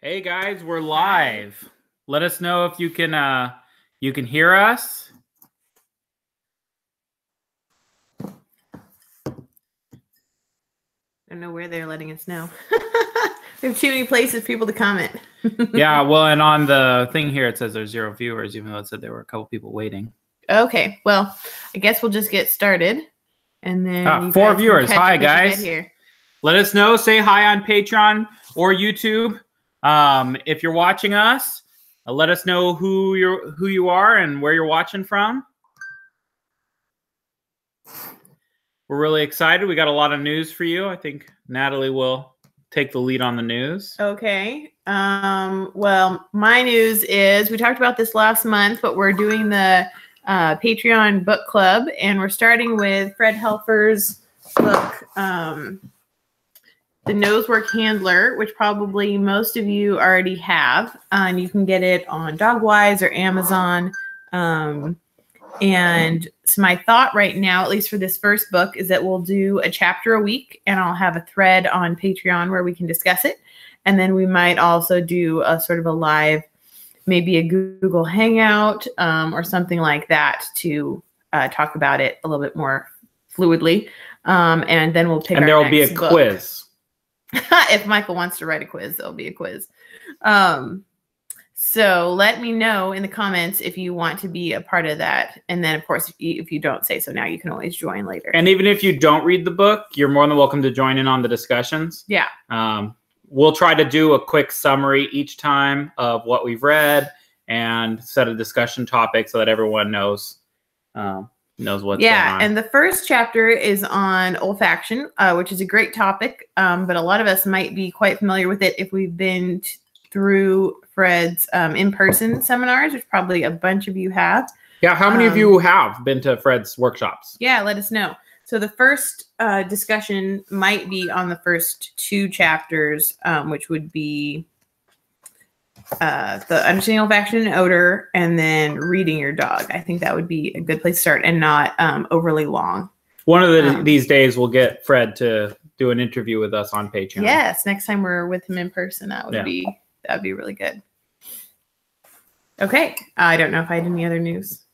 Hey guys, we're live. Let us know if you can hear us. I don't know where they're letting us know. We have too many places for people to comment. Yeah, well, and on the thing here it says there's 0 viewers, even though it said there were a couple people waiting. Okay, well, I guess we'll just get started, and then 4 viewers. Hi guys. Let us know. Say hi on Patreon or YouTube. If you're watching us, let us know who you are and where you're watching from. We're really excited. We got a lot of news for you. I think Natalie will take the lead on the news. Okay. Well, my news is we talked about this last month, but we're doing the Patreon book club, and we're starting with Fred Helfer's book, The Nosework Handler, which probably most of you already have. And you can get it on Dogwise or Amazon. And so my thought right now, at least for this first book, is that we'll do a chapter a week, and I'll have a thread on Patreon where we can discuss it. And then we might also do a sort of a live, maybe a Google Hangout or something like that to talk about it a little bit more fluidly. And then we'll pick our next book. And there will be a quiz. If Michael wants to write a quiz, there'll be a quiz. So let me know in the comments if you want to be a part of that. And then, of course, if you don't say so now, you can always join later. And even if you don't read the book, you're more than welcome to join in on the discussions. Yeah. We'll try to do a quick summary each time of what we've read and set a discussion topic so that everyone knows what's going on. And the first chapter is on olfaction, which is a great topic, but a lot of us might be quite familiar with it if we've been through Fred's in-person seminars, which probably a bunch of you have. Yeah, how many of you have been to Fred's workshops? Yeah, let us know. So the first discussion might be on the first 2 chapters, which would be the understanding olfaction and odor, and then reading your dog. I think that would be a good place to start, and not overly long. One of these days we'll get Fred to do an interview with us on Patreon. Yes, next time we're with him in person, that would be really good. Okay, I don't know if I had any other news.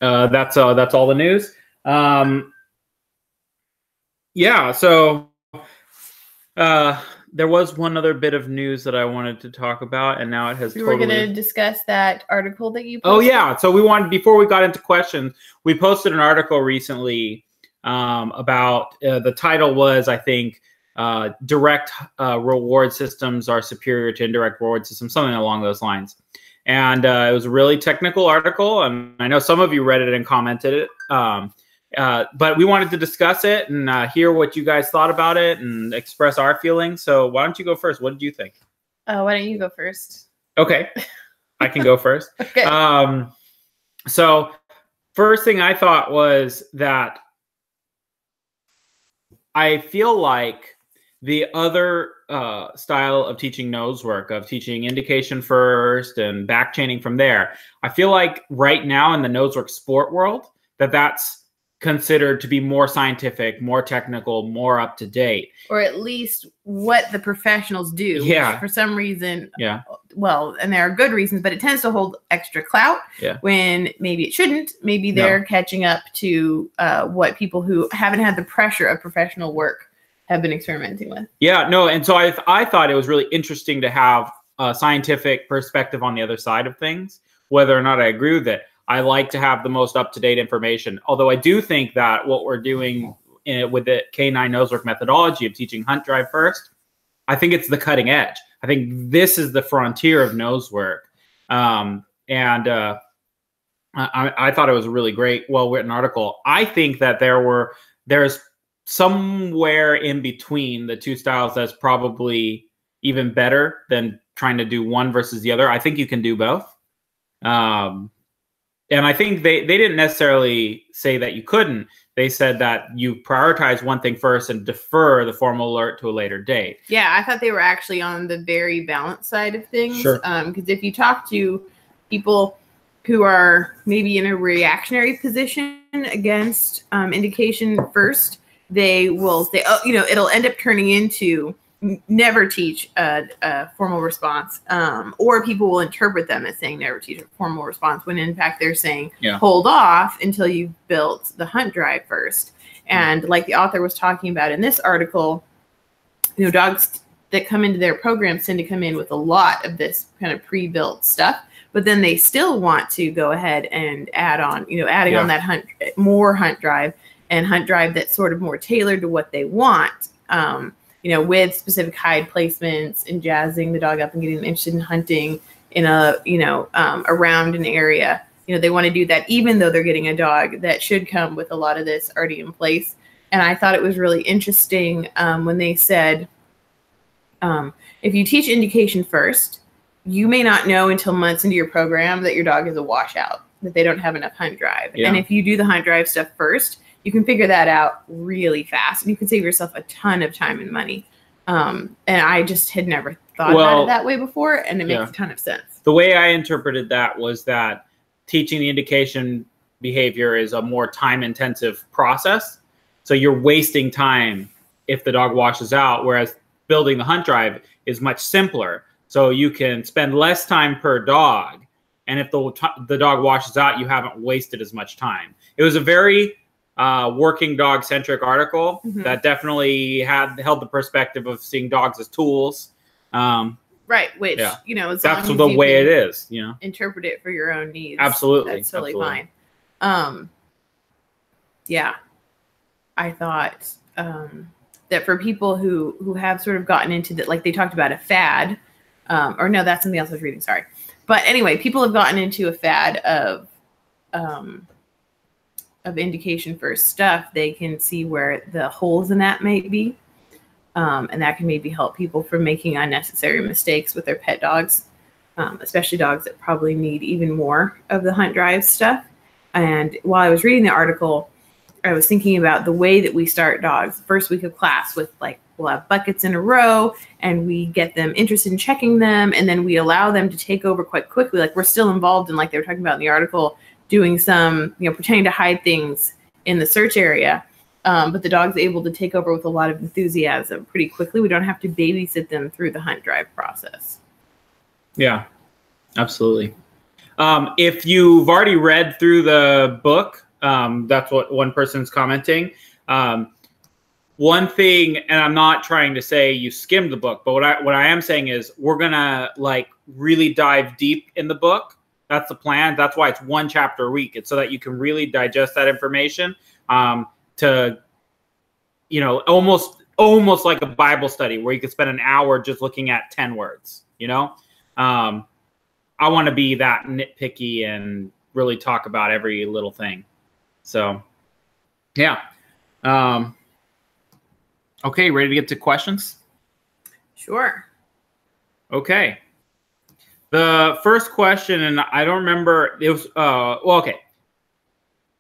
That's all the news. Yeah, so there was one other bit of news that I wanted to talk about, and now it has We were going to discuss that article that you posted. Oh, yeah. So before we got into questions, we posted an article recently about, the title was, I think, direct reward systems are superior to indirect reward systems, something along those lines. And it was a really technical article, and I know some of you read it and commented it. But we wanted to discuss it and hear what you guys thought about it and express our feelings. So why don't you go first? What did you think? Why don't you go first? Okay, I can go first. Okay. So first thing I thought was that I feel like the other style of teaching nosework, of teaching indication first and back chaining from there, I feel like right now in the nosework sport world, that's considered to be more scientific, more technical, more up to date, or at least what the professionals do. Yeah. For some reason. Yeah. Well, and there are good reasons, but it tends to hold extra clout. Yeah. When maybe it shouldn't. Maybe they're catching up to what people who haven't had the pressure of professional work have been experimenting with. Yeah. No. And so I thought it was really interesting to have a scientific perspective on the other side of things, whether or not I agree with it. I like to have the most up-to-date information. Although I do think that what we're doing with the K9 nosework methodology of teaching hunt drive first, I think it's the cutting edge. I think this is the frontier of nosework. I thought it was a really great, well-written article. I think that there's somewhere in between the two styles that's probably even better than trying to do one versus the other. I think you can do both. And I think they didn't necessarily say that you couldn't. They said that you prioritize one thing first and defer the formal alert to a later date. Yeah, I thought they were actually on the very balanced side of things. Sure. Because if you talk to people who are maybe in a reactionary position against indication first, they will say, oh, it'll end up turning into, never teach a formal response, or people will interpret them as saying never teach a formal response when in fact they're saying hold off until you've built the hunt drive first. And like the author was talking about in this article, you know, dogs that come into their programs tend to come in with a lot of this kind of pre-built stuff, but then they still want to go ahead and add on, you know, adding on that more hunt drive that's sort of more tailored to what they want. You know, with specific hide placements and jazzing the dog up and getting them interested in hunting in a, you know, around an area. You know, they want to do that even though they're getting a dog that should come with a lot of this already in place. And I thought it was really interesting when they said, if you teach indication first, you may not know until months into your program that your dog is a washout, that they don't have enough hunt drive. Yeah. And if you do the hunt drive stuff first, you can figure that out really fast, and you can save yourself a ton of time and money. And I just had never thought about it that way before, and it makes a ton of sense. The way I interpreted that was that teaching the indication behavior is a more time-intensive process. So you're wasting time if the dog washes out, whereas building the hunt drive is much simpler. So you can spend less time per dog, and if the dog washes out, you haven't wasted as much time. It was a very working dog centric article that definitely held the perspective of seeing dogs as tools. Right. Which, you know, that's the way it is, you know, interpret it for your own needs. Absolutely. That's totally fine. Yeah. I thought, that for people who have sort of gotten into that, like they talked about a fad, or no, that's something else I was reading. Sorry. But anyway, people have gotten into a fad of indication first stuff. They can see where the holes in that may be. And that can maybe help people from making unnecessary mistakes with their pet dogs, especially dogs that probably need even more of the hunt drive stuff. And while I was reading the article, I was thinking about the way that we start dogs. First week of class with like, we'll have buckets in a row and we get them interested in checking them. And then we allow them to take over quite quickly. Like we're still involved in, like they were talking about in the article, doing some, you know, pretending to hide things in the search area. But the dog's able to take over with a lot of enthusiasm pretty quickly. We don't have to babysit them through the hunt drive process. Yeah, absolutely. If you've already read through the book, that's what one person's commenting. One thing, and I'm not trying to say you skimmed the book, but what I am saying is we're gonna like really dive deep in the book. That's the plan. That's why it's one chapter a week. It's so that you can really digest that information. To, you know, almost like a Bible study where you could spend an hour just looking at 10 words, you know? I want to be that nitpicky and really talk about every little thing. So, yeah. Okay, ready to get to questions? Sure. Okay. The first question, and I don't remember, it was, well, okay.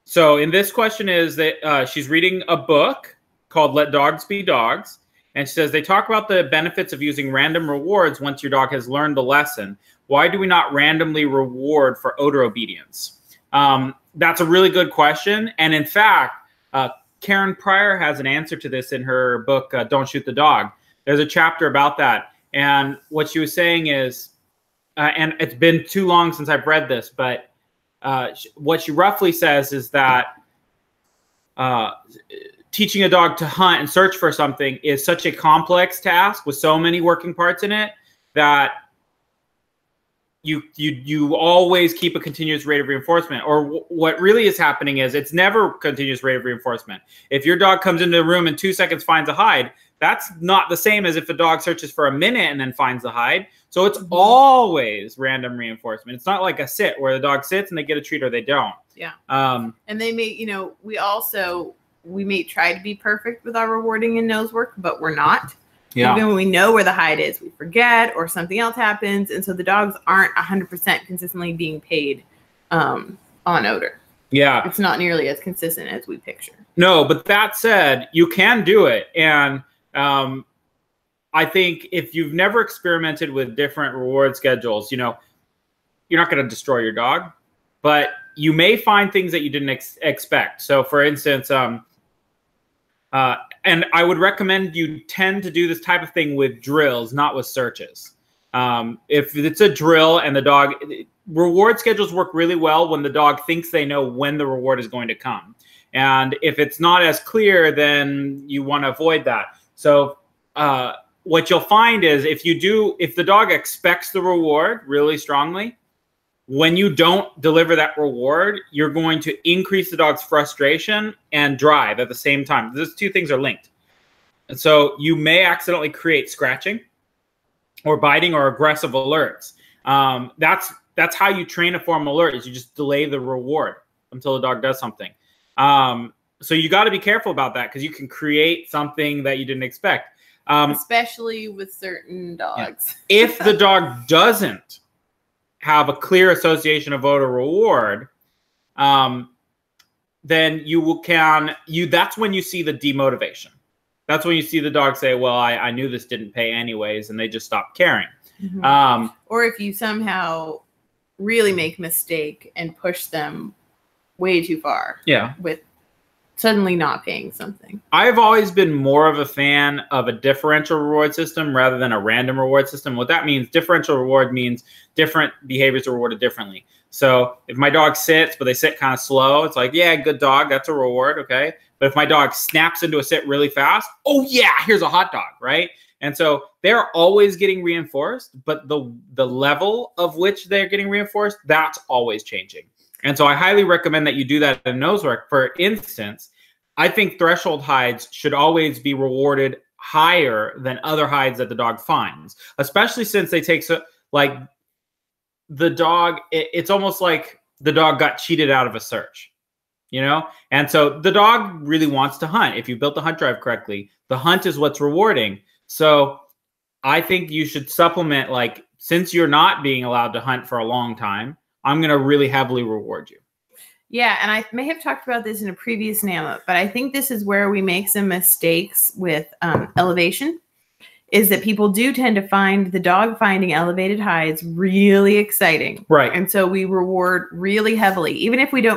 So in this question is that she's reading a book called Let Dogs Be Dogs. And she says, they talk about the benefits of using random rewards once your dog has learned the lesson. Why do we not randomly reward for odor obedience? That's a really good question. And in fact, Karen Pryor has an answer to this in her book, Don't Shoot the Dog. There's a chapter about that. And what she was saying is, and it's been too long since I've read this, but what she roughly says is that teaching a dog to hunt and search for something is such a complex task with so many working parts in it that you always keep a continuous rate of reinforcement. Or what really is happening is it's never continuous rate of reinforcement. If your dog comes into the room and 2 seconds finds a hide, that's not the same as if a dog searches for a minute and then finds the hide. So it's always random reinforcement. It's not like a sit where the dog sits and they get a treat or they don't. Yeah. And they may, you know, we may try to be perfect with our rewarding and nose work, but we're not. Yeah. Even when we know where the hide is, we forget or something else happens. And so the dogs aren't 100% consistently being paid on odor. Yeah. It's not nearly as consistent as we picture. No, but that said, you can do it. And I think if you've never experimented with different reward schedules, you know, you're not going to destroy your dog, but you may find things that you didn't expect. So for instance, And I would recommend you tend to do this type of thing with drills, not with searches. If it's a drill and the dog, reward schedules work really well when the dog thinks they know when the reward is going to come. And if it's not as clear, then you want to avoid that. So what you'll find is if the dog expects the reward really strongly, when you don't deliver that reward, you're going to increase the dog's frustration and drive at the same time. Those two things are linked. And so you may accidentally create scratching or biting or aggressive alerts. That's how you train a form alert, is you just delay the reward until the dog does something. So you got to be careful about that, because you can create something that you didn't expect. Especially with certain dogs. Yeah. If the dog doesn't have a clear association of odor reward, then that's when you see the demotivation. That's when you see the dog say, well, I knew this didn't pay anyways, and they just stopped caring. Mm-hmm. Or if you somehow really make a mistake and push them way too far. Yeah. With suddenly not paying something. I've always been more of a fan of a differential reward system rather than a random reward system. What that means, differential reward means different behaviors are rewarded differently. So if my dog sits, but they sit kind of slow, it's like, yeah, good dog, that's a reward, okay? But if my dog snaps into a sit really fast, oh yeah, here's a hot dog, right? And so they're always getting reinforced, but the level of which they're getting reinforced, that's always changing. And so I highly recommend that you do that in nose work. For instance, I think threshold hides should always be rewarded higher than other hides that the dog finds, especially since they take the dog, it's almost like the dog got cheated out of a search, you know? And so the dog really wants to hunt. If you built the hunt drive correctly, the hunt is what's rewarding. So I think you should supplement, like, since you're not being allowed to hunt for a long time, I'm going to really heavily reward you. Yeah, and I may have talked about this in a previous NAMA, but I think this is where we make some mistakes with elevation, is that people do tend to find the dog finding elevated hides really exciting. Right. And so we reward really heavily. Even if we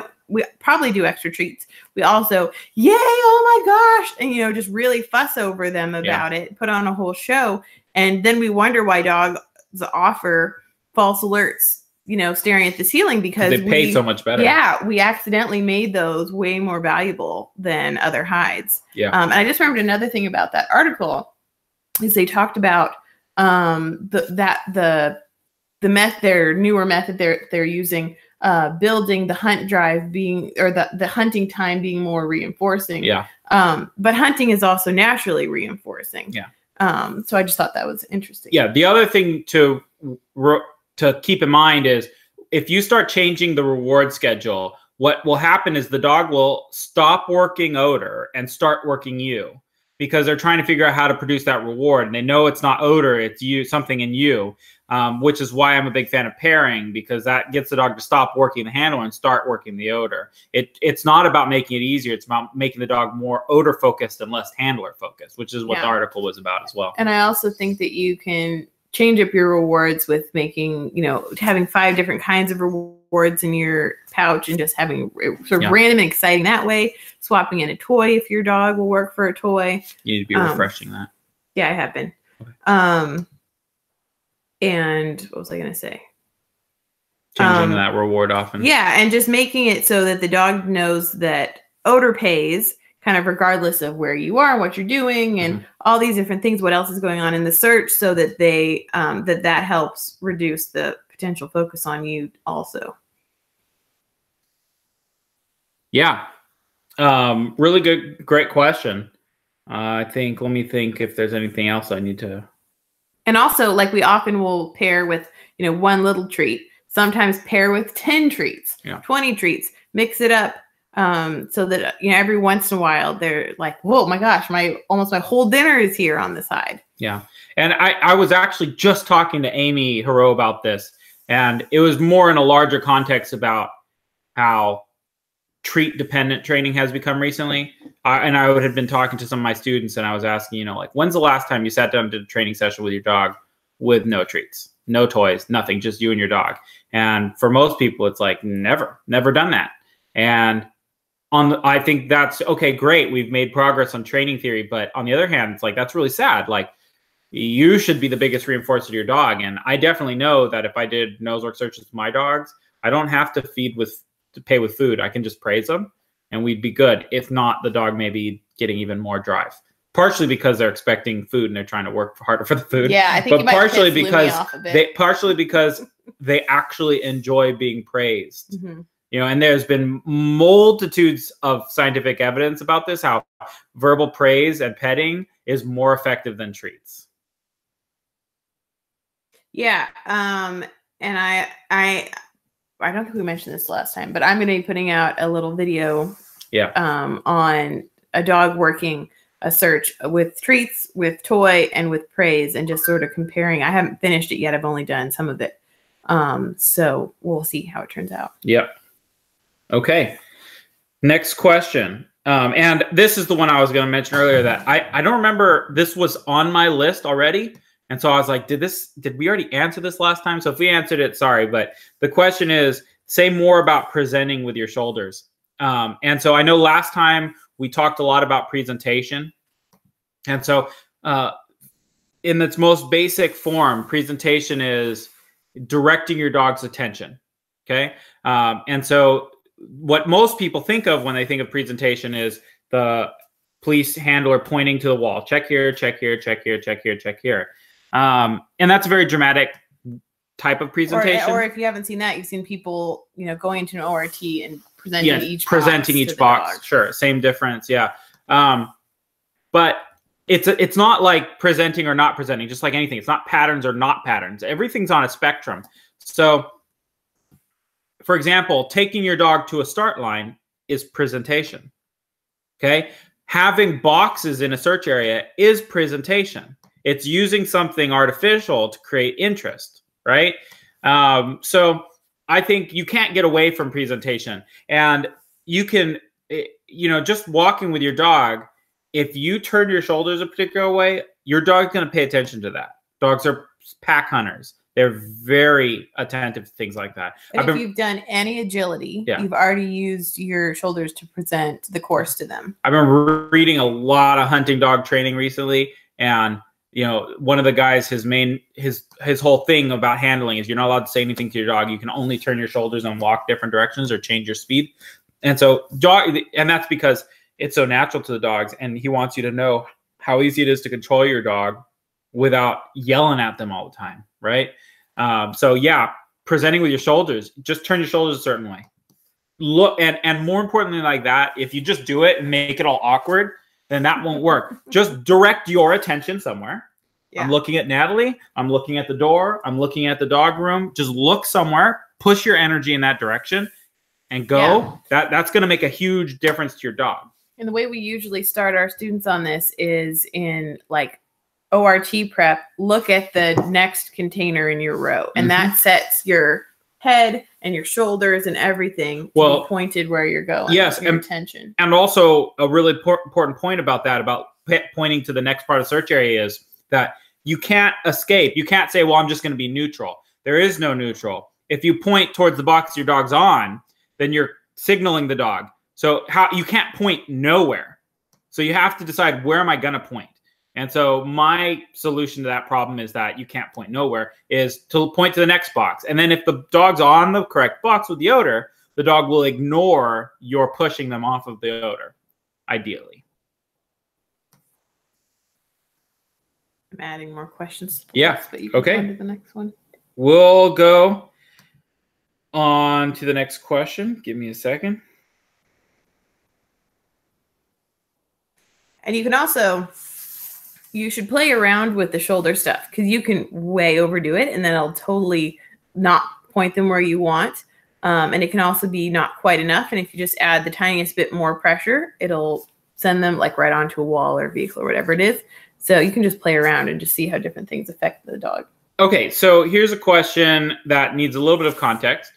probably do extra treats. We also, yay, oh my gosh, and, just really fuss over them about it, put on a whole show. And then we wonder why dogs offer false alerts, staring at the ceiling, because they pay so much better. Yeah, we accidentally made those way more valuable than other hides. Yeah. And I just remembered another thing about that article is they talked about their newer method they're using, building the hunt drive being, or the hunting time being more reinforcing. Yeah. But hunting is also naturally reinforcing. Yeah. So I just thought that was interesting. Yeah. The other thing to keep in mind is if you start changing the reward schedule, what will happen is the dog will stop working odor and start working you, because they're trying to figure out how to produce that reward. And they know it's not odor, it's you, something in you, which is why I'm a big fan of pairing, because that gets the dog to stop working the handler and start working the odor. It's not about making it easier. It's about making the dog more odor focused and less handler focused, which is what the article was about as well. And I also think that you can change up your rewards with making, having 5 different kinds of rewards in your pouch and just having sort of random and exciting that way. Swapping in a toy if your dog will work for a toy. You need to be refreshing that. Yeah, I have been. Okay. And what was I going to say? Changing that reward often. Yeah, and just making it so that the dog knows that odor pays, kind of regardless of where you are, what you're doing, and all these different things, what else is going on in the search, so that they that helps reduce the potential focus on you also. Yeah. Really great question. Let me think if there's anything else I need to. And also, like, we often will pair with, one little treat, sometimes pair with 10 treats, 20 treats, mix it up. So that, every once in a while they're like, whoa, my gosh, almost my whole dinner is here on the side. Yeah. And I was actually just talking to Amy Hero about this, and it was more in a larger context about how treat dependent training has become recently. And I had been talking to some of my students, and I was asking, when's the last time you sat down and did a training session with your dog with no treats, no toys, nothing, just you and your dog? And for most people, it's like, never done that. And I think that's okay, great. We've made progress on training theory, but on the other hand, it's like, that's really sad. Like, you should be the biggest reinforcer to your dog. And I definitely know that if I did nose work searches with my dogs, I don't have to pay with food. I can just praise them and we'd be good. If not, the dog may be getting even more drive. Partially because they're expecting food and they're trying to work harder for the food. Yeah, I think, but partially because they actually enjoy being praised. Mm-hmm. You know, and there's been multitudes of scientific evidence about this, how verbal praise and petting is more effective than treats. Yeah, and I don't think we mentioned this last time, but I'm going to be putting out a little video, on a dog working a search with treats, with toy, and with praise, and just sort of comparing. I haven't finished it yet. I've only done some of it, so we'll see how it turns out. Yep. Okay. Next question. And this is the one I was going to mention earlier that I don't remember. This was on my list already. And so I was like, did we already answer this last time? So if we answered it, sorry. But the question is, say more about presenting with your shoulders. And so I know last time we talked a lot about presentation. And so in its most basic form, presentation is directing your dog's attention. Okay. And so what most people think of when they think of presentation is the police handler pointing to the wall. Check here, check here, check here, check here, check here. And that's a very dramatic type of presentation. Or if you haven't seen that, you've seen people, going into an ORT and presenting each box. Sure. Same difference. Yeah. But it's not like presenting or not presenting, just like anything. It's not patterns or not patterns. Everything's on a spectrum. So for example, taking your dog to a start line is presentation. Okay. Having boxes in a search area is presentation. It's using something artificial to create interest, right? So I think you can't get away from presentation. And you can, just walking with your dog, if you turn your shoulders a particular way, your dog's going to pay attention to that. Dogs are pack hunters. They're very attentive to things like that. And if you've done any agility, you've already used your shoulders to present the course to them. I've been reading a lot of hunting dog training recently, and one of the guys, his whole thing about handling is you're not allowed to say anything to your dog. You can only turn your shoulders and walk different directions or change your speed. And so and that's because it's so natural to the dogs, and he wants you to know how easy it is to control your dog without yelling at them all the time, right? So yeah, presenting with your shoulders, just turn your shoulders a certain way. Look, and more importantly, like that, if you just do it and make it all awkward, then that won't work. Just direct your attention somewhere. Yeah. I'm looking at Natalie. I'm looking at the door. I'm looking at the dog room. Just look somewhere, push your energy in that direction and go. Yeah. That's going to make a huge difference to your dog. And the way we usually start our students on this is in like ORT prep, look at the next container in your row. And that sets your head and your shoulders and everything to be pointed where you're going. Yes. Your attention. And also a really important point about that, about pointing to the next part of search area, is that you can't escape. You can't say, well, I'm just going to be neutral. There is no neutral. If you point towards the box your dog's on, then you're signaling the dog. So you can't point nowhere. So you have to decide, where am I going to point? And so my solution to that problem is that you can't point nowhere, is to point to the next box. And then if the dog's on the correct box with the odor, the dog will ignore your pushing them off of the odor, ideally. I'm adding more questions. Yeah. But you can go on to the next one. We'll go on to the next question. Give me a second. And you can also, you should play around with the shoulder stuff, because you can way overdo it and then it'll totally not point them where you want. And it can also be not quite enough. And if you just add the tiniest bit more pressure, it'll send them like right onto a wall or vehicle or whatever it is. So you can just play around and just see how different things affect the dog. Okay, so here's a question that needs a little bit of context.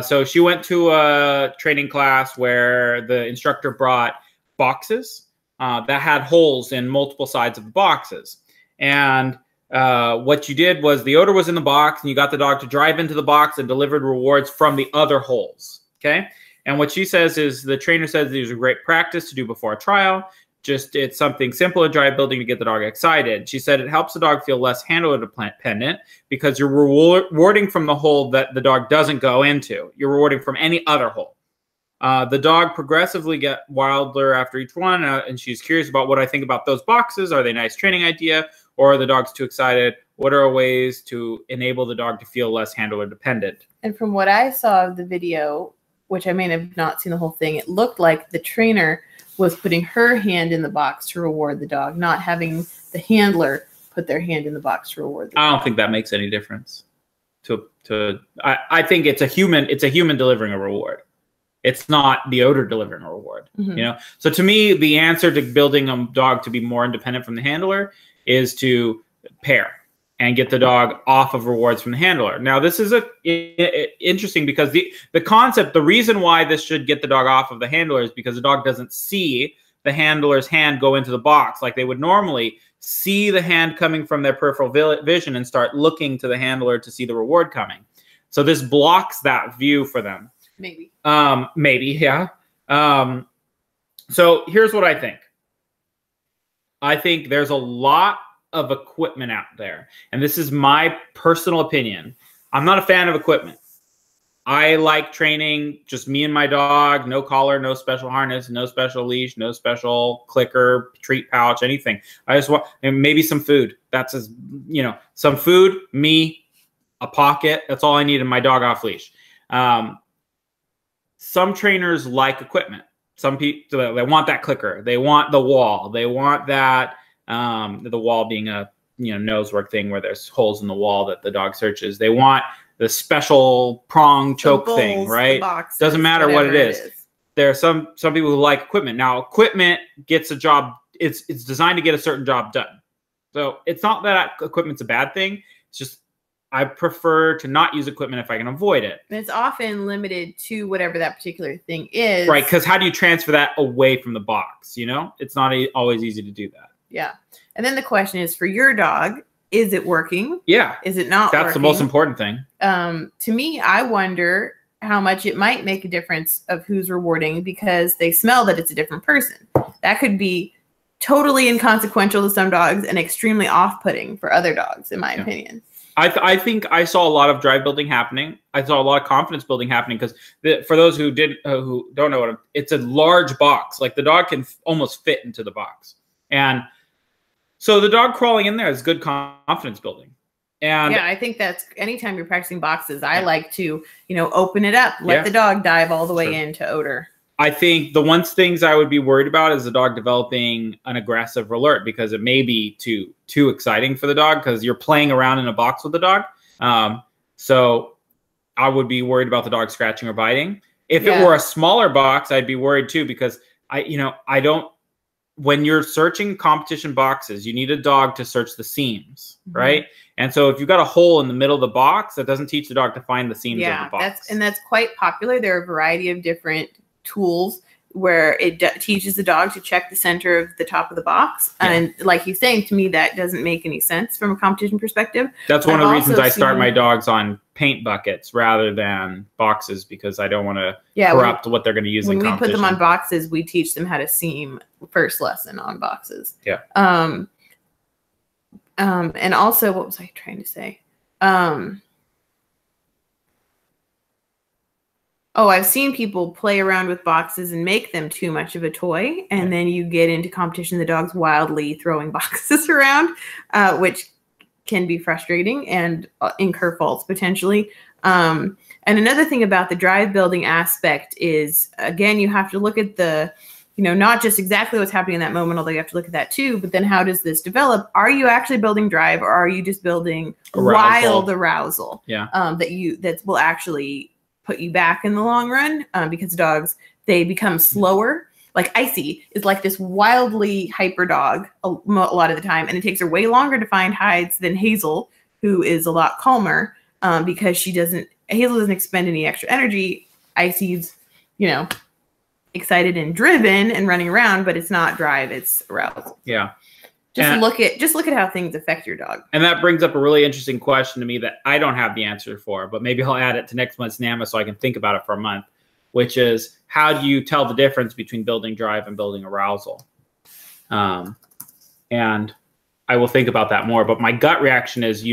So she went to a training class where the instructor brought boxes that had holes in multiple sides of the boxes. And what you did was, the odor was in the box and you got the dog to drive into the box and delivered rewards from the other holes. Okay. And what she says is the trainer says these are great practice to do before a trial. Just it's something simple in drive building to get the dog excited. She said it helps the dog feel less handler dependent because you're rewarding from the hole that the dog doesn't go into. You're rewarding from any other hole. The dog progressively get wilder after each one, and she's curious about what I think about those boxes. Are they a nice training idea, or are the dogs too excited? What are ways to enable the dog to feel less handler dependent? And from what I saw of the video, which I may have not seen the whole thing, it looked like the trainer was putting her hand in the box to reward the dog, not having the handler put their hand in the box to reward the dog. I don't think that makes any difference. I think it's a human delivering a reward. It's not the odor delivering a reward. You know. So to me, the answer to building a dog to be more independent from the handler is to pair and get the dog off of rewards from the handler. Now, this is interesting because the concept, the reason why this should get the dog off of the handler is because the dog doesn't see the handler's hand go into the box like they would normally see the hand coming from their peripheral vision and start looking to the handler to see the reward coming. So this blocks that view for them. Maybe. Maybe, yeah. So here's what I think. I think there's a lot of equipment out there, and this is my personal opinion. I'm not a fan of equipment. I like training just me and my dog, no collar, no special harness, no special leash, no special clicker, treat pouch, anything. I just want, and maybe some food. That's as, you know, some food, me, a pocket. That's all I need in my dog off leash. Some trainers like equipment. Some people, they want that clicker. They want the wall. They want that. The wall being a nose work thing where there's holes in the wall that the dog searches. They want the special prong choke thing, right? Boxes, doesn't matter what it is. There are some people who like equipment. Now, equipment gets a job. It's designed to get a certain job done. So it's not that equipment's a bad thing. It's just I prefer to not use equipment if I can avoid it. And it's often limited to whatever that particular thing is. Right, because how do you transfer that away from the box? You know, it's not always easy to do that. Yeah. And then the question is, for your dog, is it working? Yeah. Is it not working? That's the most important thing. To me, I wonder how much it might make a difference of who's rewarding because they smell that it's a different person. That could be totally inconsequential to some dogs and extremely off-putting for other dogs, in my opinion. I think I saw a lot of drive building happening. I saw a lot of confidence building happening because for those who don't know it's a large box. Like the dog can almost fit into the box. And so the dog crawling in there is good confidence building. And yeah, I think that's anytime you're practicing boxes, I like to, open it up, let the dog dive all the way into odor. I think the things I would be worried about is the dog developing an aggressive alert because it may be too exciting for the dog because you're playing around in a box with the dog. So I would be worried about the dog scratching or biting. If it were a smaller box, I'd be worried too because when you're searching competition boxes, you need a dog to search the seams, right? And so if you've got a hole in the middle of the box, that doesn't teach the dog to find the seams of the box. That's quite popular. There are a variety of different tools where it teaches the dog to check the center of the top of the box. And like you're saying, to me, that doesn't make any sense from a competition perspective. That's one of the reasons I start my dogs on paint buckets rather than boxes because I don't want to corrupt what they're going to use in competition. When we put them on boxes, we teach them how to seam first lesson on boxes. Yeah. And also, what was I trying to say? I've seen people play around with boxes and make them too much of a toy. And then you get into competition, the dog's wildly throwing boxes around, which can be frustrating and incur faults potentially. And another thing about the drive building aspect is, again, you have to look at the, not just exactly what's happening in that moment, although you have to look at that too, but then how does this develop? Are you actually building drive or are you just building wild arousal? Yeah. That will actually put you back in the long run because dogs, they become slower. Like Icy is like this wildly hyper dog a lot of the time, and it takes her way longer to find hides than Hazel, who is a lot calmer because Hazel doesn't expend any extra energy. Icy's, excited and driven and running around, but it's not drive, it's arousal. Yeah. Just look at how things affect your dog. And that brings up a really interesting question to me that I don't have the answer for, but maybe I'll add it to next month's NAMA so I can think about it for a month. which is how do you tell the difference between building drive and building arousal? And I will think about that more. But my gut reaction is,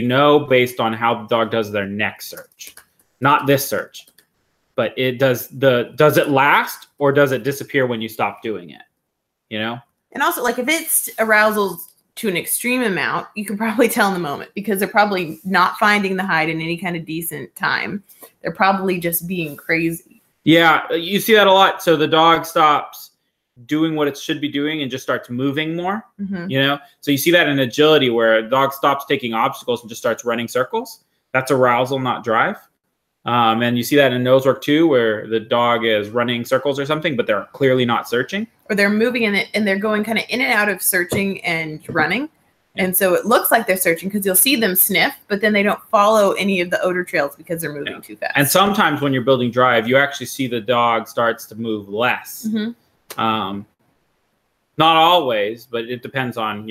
based on how the dog does their next search, not this search, but does it last or does it disappear when you stop doing it? And also, like, if it's arousal to an extreme amount, you can probably tell in the moment, because they're probably not finding the hide in any kind of decent time. They're probably just being crazy. Yeah, you see that a lot. So the dog stops doing what it should be doing and just starts moving more, So you see that in agility, where a dog stops taking obstacles and just starts running circles. That's arousal, not drive. And you see that in nose work too, where the dog is running circles or something, but they're clearly not searching. Or they're moving in it and they're going kind of in and out of searching and running. Yeah. And so it looks like they're searching because you'll see them sniff, but then they don't follow any of the odor trails because they're moving too fast. And sometimes when you're building drive, you actually see the dog starts to move less. Not always, but it depends on,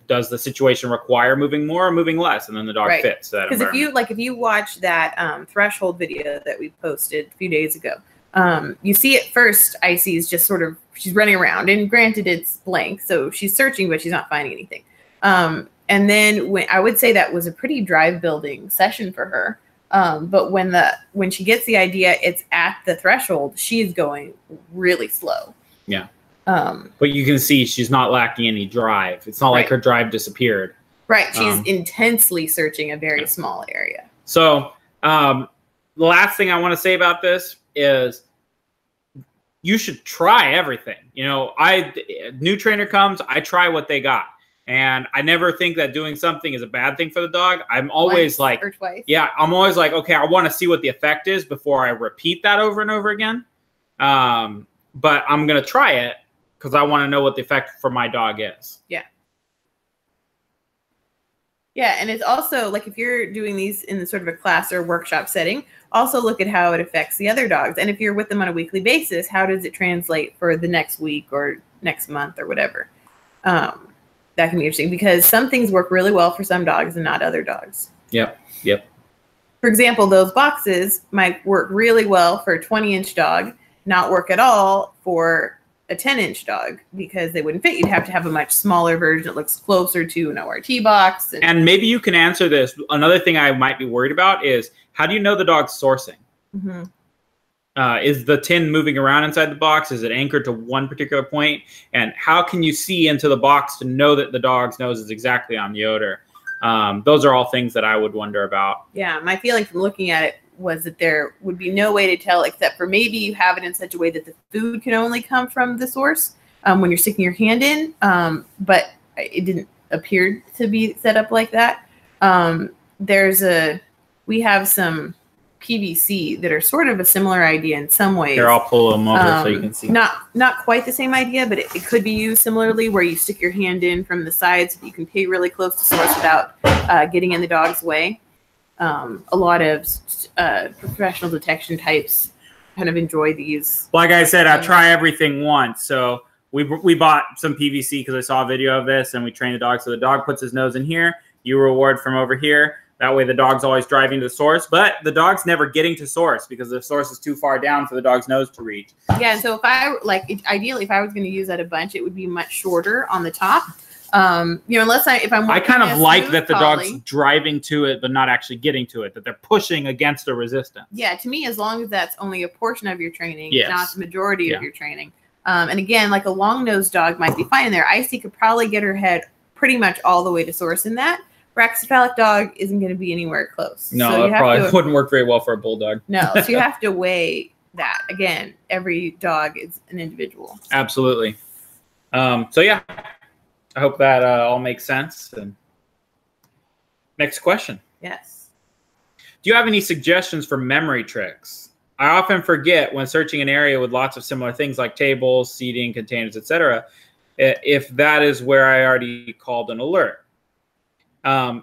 does the situation require moving more or moving less? And then the dog fits that. Because if you watch that threshold video that we posted a few days ago, you see at first Icy's just sort of, she's running around, and granted it's blank, so she's searching, but she's not finding anything. And then I would say that was a pretty drive building session for her. But when she gets the idea it's at the threshold, she's going really slow. Yeah. But you can see she's not lacking any drive. It's not like her drive disappeared. Right. She's intensely searching a very small area. So the last thing I want to say about this is you should try everything. New trainer comes, I try what they got. And I never think that doing something is a bad thing for the dog. I'm always like, or twice. Yeah, I'm always like, okay, I want to see what the effect is before I repeat that over and over again. But I'm going to try it, because I want to know what the effect for my dog is. Yeah. Yeah, and it's also, like, if you're doing these in the sort of a class or workshop setting, also look at how it affects the other dogs. And if you're with them on a weekly basis, how does it translate for the next week or next month or whatever? That can be interesting, because some things work really well for some dogs and not other dogs. Yep. For example, those boxes might work really well for a 20-inch dog, not work at all for a 10-inch dog, because they wouldn't fit. You'd have to have a much smaller version that looks closer to an ORT box. And maybe you can answer this. Another thing I might be worried about is, how do you know the dog's sourcing? Is the tin moving around inside the box? Is it anchored to one particular point? And how can you see into the box to know that the dog's nose is exactly on the odor? Those are all things that I would wonder about. Yeah, my feeling from looking at it was that there would be no way to tell, except for maybe you have it in such a way that the food can only come from the source when you're sticking your hand in. But it didn't appear to be set up like that. We have some PVC that are sort of a similar idea in some ways. Here, I'll pull them over so you can see. Not quite the same idea, but it could be used similarly, where you stick your hand in from the side so that you can pay really close to source without getting in the dog's way. A lot of professional detection types kind of enjoy these. Like I said, I try everything once. So we bought some PVC because I saw a video of this, and we trained the dog. So the dog puts his nose in here. You reward from over here. That way the dog's always driving to the source, but the dog's never getting to source because the source is too far down for the dog's nose to reach. Yeah, and so ideally, if I was going to use that a bunch, it would be much shorter on the top. Unless I kind of like that the dog's driving to it, but not actually getting to it, that they're pushing against a resistance. Yeah, to me, as long as that's only a portion of your training, not the majority of your training. And again, like a long-nosed dog might be fine in there. Icy could probably get her head pretty much all the way to source in that. Brachycephalic dog isn't going to be anywhere close. No, so that probably wouldn't work very well for a bulldog. No, so you have to weigh that. Again, every dog is an individual. Absolutely. So yeah, I hope that all makes sense. And next question. Yes. Do you have any suggestions for memory tricks? I often forget when searching an area with lots of similar things like tables, seating, containers, etc., if that is where I already called an alert.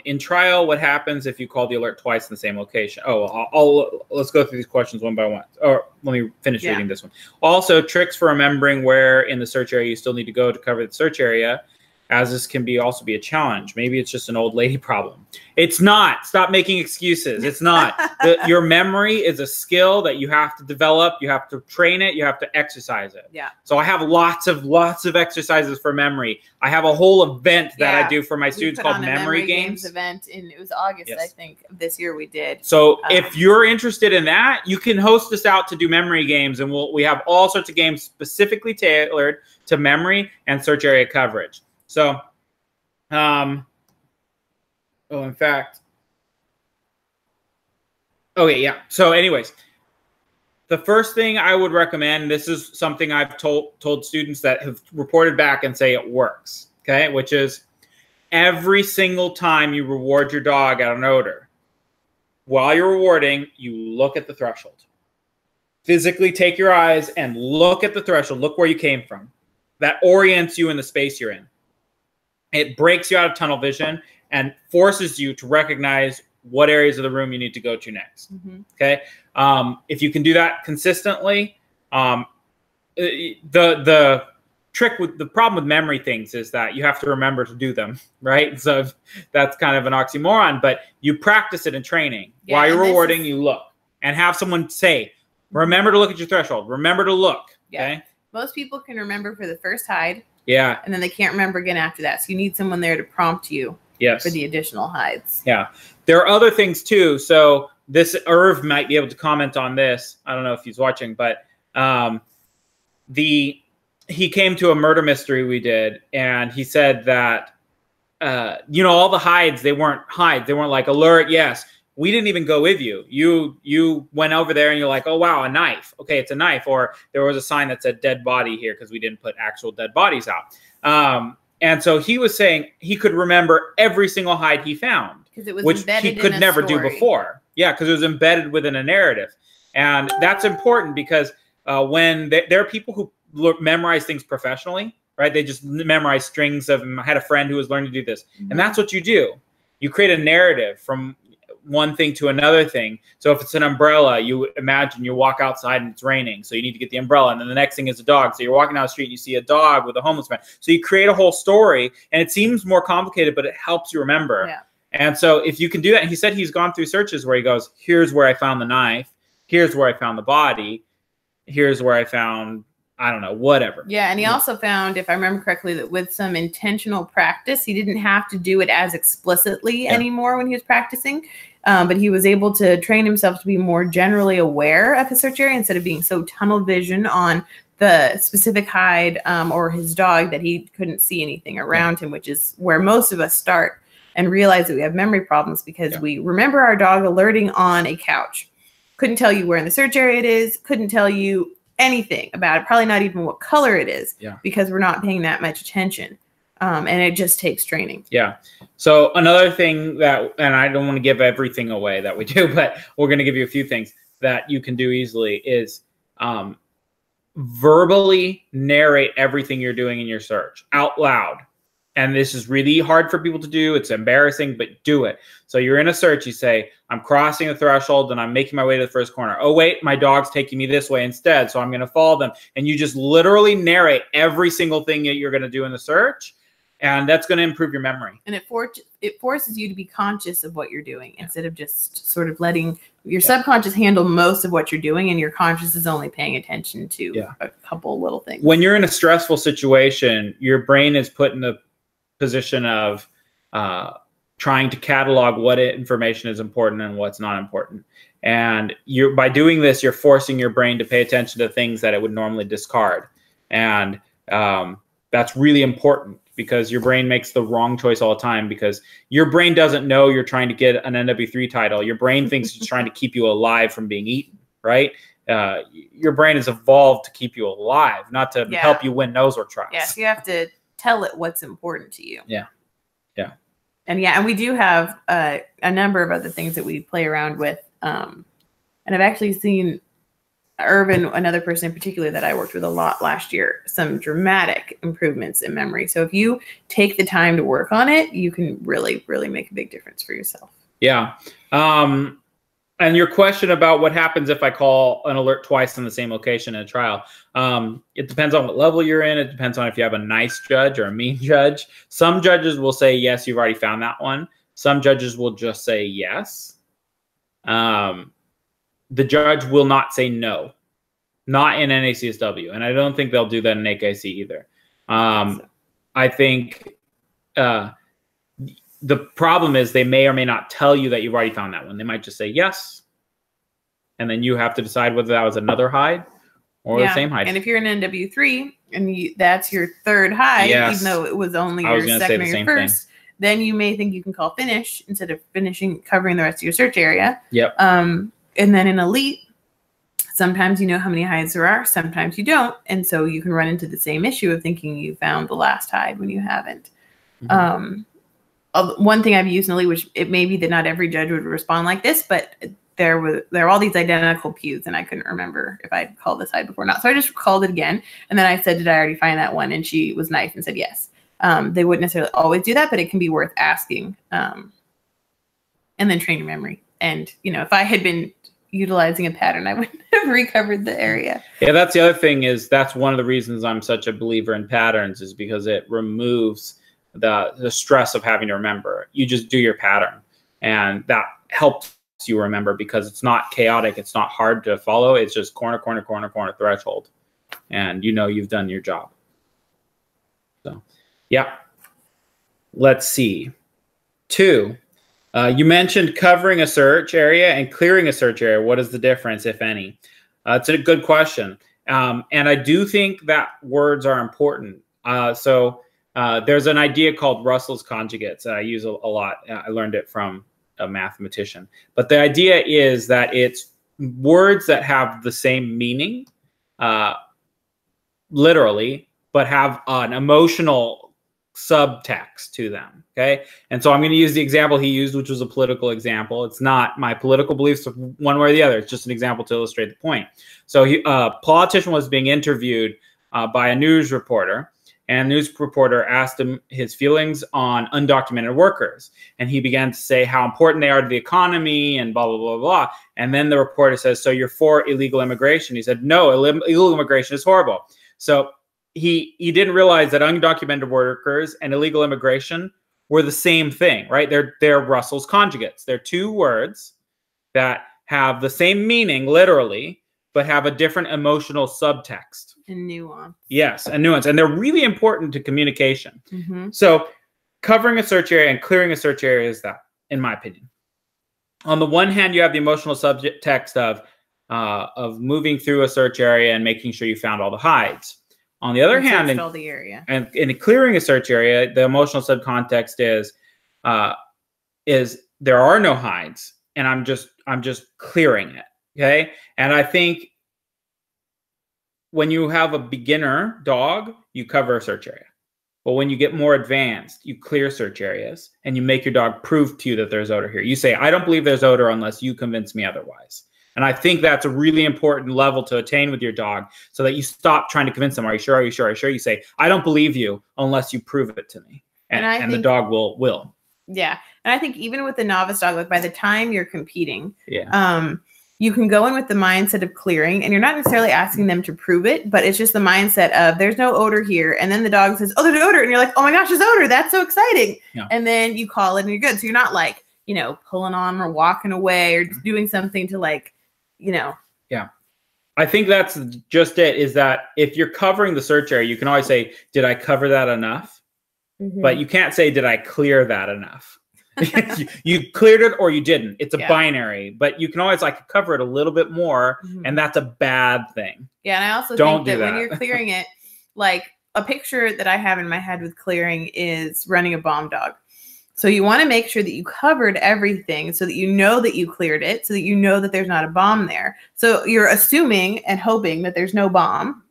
In trial, what happens if you call the alert twice in the same location? Let's go through these questions one by one. Or let me finish reading this one. Also, tricks for remembering where in the search area you still need to go to cover the search area. as this can also be a challenge. Maybe it's just an old lady problem. It's not. Stop making excuses. It's not. Your memory is a skill that you have to develop. You have to train it. You have to exercise it. Yeah. So I have lots of exercises for memory. I have a whole event that I do for my students called Memory Games event it was August, I think, of this year we did. So if you're interested in that, you can host us out to do memory games, and we have all sorts of games specifically tailored to memory and search area coverage. So, in fact, okay, yeah. So anyways, the first thing I would recommend, this is something I've told students that have reported back and say it works, okay, which is every single time you reward your dog at an odor, while you're rewarding, you look at the threshold. Physically take your eyes and look at the threshold. Look where you came from. That orients you in the space you're in. It breaks you out of tunnel vision and forces you to recognize what areas of the room you need to go to next. Okay. If you can do that consistently, the trick with the problem with memory things is that you have to remember to do them, right? So that's kind of an oxymoron, but you practice it in training. While you're rewarding, you look and have someone say, remember to look at your threshold. Remember to look. Okay. Most people can remember for the first hide. Yeah. And then they can't remember again after that. So you need someone there to prompt you for the additional hides. Yeah. There are other things too. So this Irv might be able to comment on this. I don't know if he's watching, but he came to a murder mystery we did, and he said that all the hides, they weren't hides. They weren't like alert, yes. We didn't even go with you. You went over there and you're like, oh, wow, a knife. Okay, it's a knife. Or there was a sign that said dead body here because we didn't put actual dead bodies out. And so he was saying he could remember every single hide he found, which he could never do before. Yeah, because it was embedded within a narrative. And that's important because when there are people who memorize things professionally, right? They just memorize strings of them. I had a friend who was learning to do this. And that's what you do. You create a narrative from one thing to another thing. So if it's an umbrella, you imagine you walk outside and it's raining, so you need to get the umbrella. And then the next thing is a dog. So you're walking down the street and you see a dog with a homeless man. So you create a whole story, and it seems more complicated, but it helps you remember. Yeah. And so if you can do that, and he said he's gone through searches where he goes, here's where I found the knife, here's where I found the body, here's where I found, I don't know, whatever. Yeah, and he also found, if I remember correctly, that with some intentional practice, he didn't have to do it as explicitly anymore when he was practicing. But he was able to train himself to be more generally aware of his search area instead of being so tunnel vision on the specific hide or his dog that he couldn't see anything around him, which is where most of us start and realize that we have memory problems because we remember our dog alerting on a couch. Couldn't tell you where in the search area it is, couldn't tell you anything about it, probably not even what color it is because we're not paying that much attention. And it just takes training. Yeah. So another thing that, and I don't want to give everything away that we do, but we're going to give you a few things that you can do easily is verbally narrate everything you're doing in your search out loud. And this is really hard for people to do. It's embarrassing, but do it. So you're in a search. You say, I'm crossing the threshold and I'm making my way to the first corner. Oh, wait, my dog's taking me this way instead. So I'm going to follow them. And you just literally narrate every single thing that you're going to do in the search. And that's going to improve your memory. And it forces you to be conscious of what you're doing instead of just sort of letting your subconscious handle most of what you're doing, and your conscious is only paying attention to a couple little things. When you're in a stressful situation, your brain is put in the position of trying to catalog what information is important and what's not important. And by doing this, you're forcing your brain to pay attention to things that it would normally discard. And that's really important, because your brain makes the wrong choice all the time, because your brain doesn't know you're trying to get an NW3 title. Your brain thinks it's trying to keep you alive from being eaten, right? Your brain is evolved to keep you alive, not to help you win Nosler trials. Yeah, so you have to tell it what's important to you. Yeah. Yeah. And we do have a number of other things that we play around with. And I've actually seen Irvin, another person in particular that I worked with a lot last year, some dramatic improvements in memory. So if you take the time to work on it, you can really, really make a big difference for yourself. Yeah. And your question about what happens if I call an alert twice in the same location in a trial. It depends on what level you're in. It depends on if you have a nice judge or a mean judge. Some judges will say, yes, you've already found that one. Some judges will just say yes. The judge will not say no, not in NACSW. And I don't think they'll do that in AKC either. I think the problem is they may or may not tell you that you've already found that one. They might just say yes. And then you have to decide whether that was another hide or the same hide. And if you're in NW3 and that's your third hide, even though it was only your second or your first, then you may think you can call finish instead of covering the rest of your search area. Yep. And then in elite, sometimes you know how many hides there are, sometimes you don't. And so you can run into the same issue of thinking you found the last hide when you haven't. One thing I've used in elite, which it may be that not every judge would respond like this, but there were all these identical pews, and I couldn't remember if I'd called this hide before or not. So I just called it again, and then I said, did I already find that one? And she was nice and said yes. They wouldn't necessarily always do that, but it can be worth asking. And then train your memory. And, if I had been utilizing a pattern, I wouldn't have recovered the area. Yeah, that's the other thing is that's one of the reasons I'm such a believer in patterns is because it removes the stress of having to remember. You just do your pattern, and that helps you remember because it's not chaotic. It's not hard to follow. It's just corner, corner, corner, corner, threshold. And you've done your job. So, yeah. Let's see. 2, you mentioned covering a search area and clearing a search area. What is the difference, if any? It's a good question. And I do think that words are important. There's an idea called Russell's conjugates that I use a lot. I learned it from a mathematician. But the idea is that it's words that have the same meaning, literally, but have an emotional subtext to them. Okay. And so I'm going to use the example he used, which was a political example. It's not my political beliefs one way or the other. It's just an example to illustrate the point. So a politician was being interviewed by a news reporter. And the news reporter asked him his feelings on undocumented workers. And he began to say how important they are to the economy and blah, blah, blah, blah. And then the reporter says, so you're for illegal immigration? He said, no, illegal immigration is horrible. So he didn't realize that undocumented workers and illegal immigration were the same thing, right? They're Russell's conjugates. They're two words that have the same meaning, literally, but have a different emotional subtext. And nuance. Yes, and nuance. And they're really important to communication. Mm-hmm. So covering a search area and clearing a search area is that, in my opinion. On the one hand, you have the emotional subtext of moving through a search area and making sure you found all the hides. On the other hand, all the area. And in clearing a search area, the emotional subcontext is there are no hides, and I'm just clearing it. Okay, and I think when you have a beginner dog, you cover a search area. But when you get more advanced, you clear search areas and you make your dog prove to you that there's odor here. You say, I don't believe there's odor unless you convince me otherwise. And I think that's a really important level to attain with your dog so that you stop trying to convince them. Are you sure? Are you sure? Are you sure? You say, I don't believe you unless you prove it to me. And the dog will. Yeah. And I think even with the novice dog, like by the time you're competing, yeah. You can go in with the mindset of clearing, and you're not necessarily asking them to prove it, but it's just the mindset of there's no odor here. And then the dog says, oh, there's odor. And you're like, oh my gosh, there's odor. That's so exciting. Yeah. And then you call it and you're good. So you're not like, pulling on or walking away or doing something to Yeah. I think that's just it, is that if you're covering the search area, you can always say, did I cover that enough? Mm-hmm. But you can't say, did I clear that enough? You cleared it or you didn't. It's a binary, but you can always cover it a little bit more, and that's a bad thing. Yeah, and I also think that when you're clearing it, like a picture that I have in my head with clearing is running a bomb dog. So you want to make sure that you covered everything so that you know that you cleared it, so that you know that there's not a bomb there. So you're assuming and hoping that there's no bomb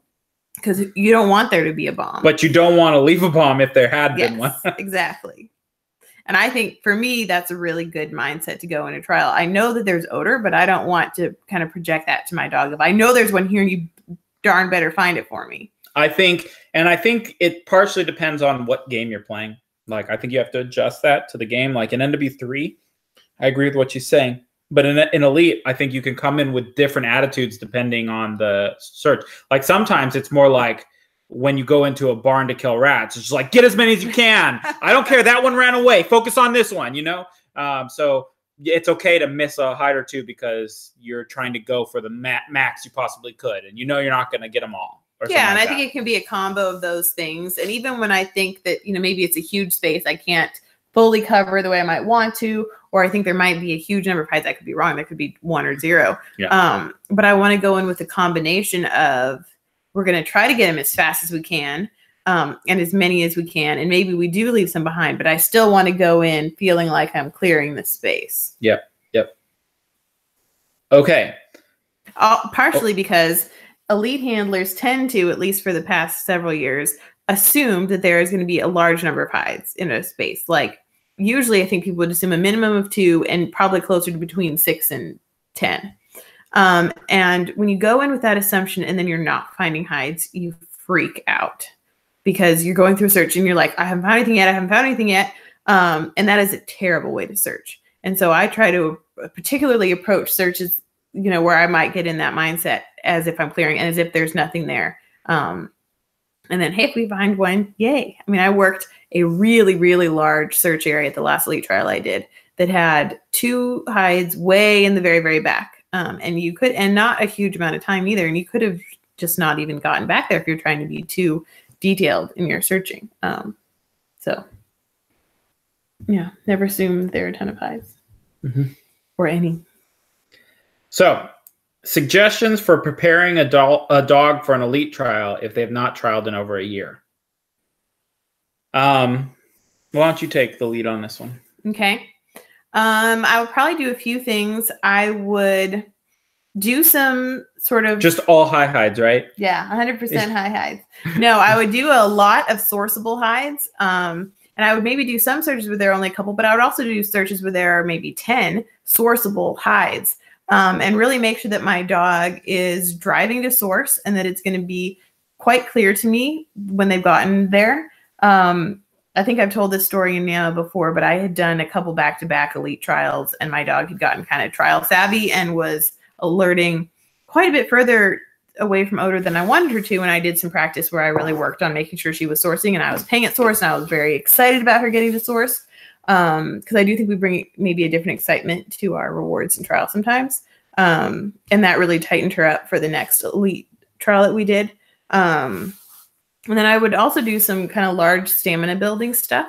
because you don't want there to be a bomb. But you don't want to leave a bomb if there had been one. Exactly. And I think for me, that's a really good mindset to go in a trial. I know that there's odor, but I don't want to kind of project that to my dog. If I know there's one here, you darn better find it for me. I think it partially depends on what game you're playing. I think you have to adjust that to the game. Like in NW3, I agree with what you're saying. But in elite, I think you can come in with different attitudes depending on the search. Like sometimes it's more like when you go into a barn to kill rats, it's just like, get as many as you can. I don't care. That one ran away. Focus on this one, you know? So it's okay to miss a hide or two because you're trying to go for the max you possibly could. And you know you're not going to get them all. Yeah, and I think it can be a combo of those things. And even when I think that, you know, maybe it's a huge space, I can't fully cover the way I might want to, or I think there might be a huge number of hides. I could be wrong. That could be 1 or 0. Yeah. But I want to go in with a combination of we're going to try to get them as fast as we can and as many as we can. And maybe we do leave some behind, but I still want to go in feeling like I'm clearing the space. Yep. Yep. Okay. Partially because elite handlers tend to, at least for the past several years, assume that there is going to be a large number of hides in a space. Like usually I think people would assume a minimum of 2 and probably closer to between 6 and 10. And when you go in with that assumption and then you're not finding hides, you freak out because you're going through a search and you're like, I haven't found anything yet. I haven't found anything yet. And that is a terrible way to search. And so I try to particularly approach searches, you know, where I might get in that mindset as if I'm clearing and as if there's nothing there. And then, hey, if we find one, yay. I mean, I worked a really, really large search area at the last elite trial I did that had 2 hides way in the very, very back. And you could, and not a huge amount of time either. And you could have just not even gotten back there if you're trying to be too detailed in your searching. So yeah, never assume there are a ton of hides or any. So suggestions for preparing a dog for an elite trial if they have not trialed in over a year. Why don't you take the lead on this one? Okay. I would probably do a few things. I would do some sort of... Just all high hides, right? Yeah, 100% high hides. No, I would do a lot of sourceable hides. And I would maybe do some searches where there are only a couple, but I would also do searches where there are maybe 10 sourceable hides. And really make sure that my dog is driving to source and that it's going to be quite clear to me when they've gotten there. I think I've told this story in Nana before, but I had done a couple back-to-back elite trials and my dog had gotten kind of trial savvy and was alerting quite a bit further away from Odor than I wanted her to. And I did some practice where I really worked on making sure she was sourcing and I was paying at source and I was very excited about her getting to source. Because I do think we bring maybe a different excitement to our rewards and trials sometimes. And that really tightened her up for the next elite trial that we did. And then I would also do some kind of large stamina building stuff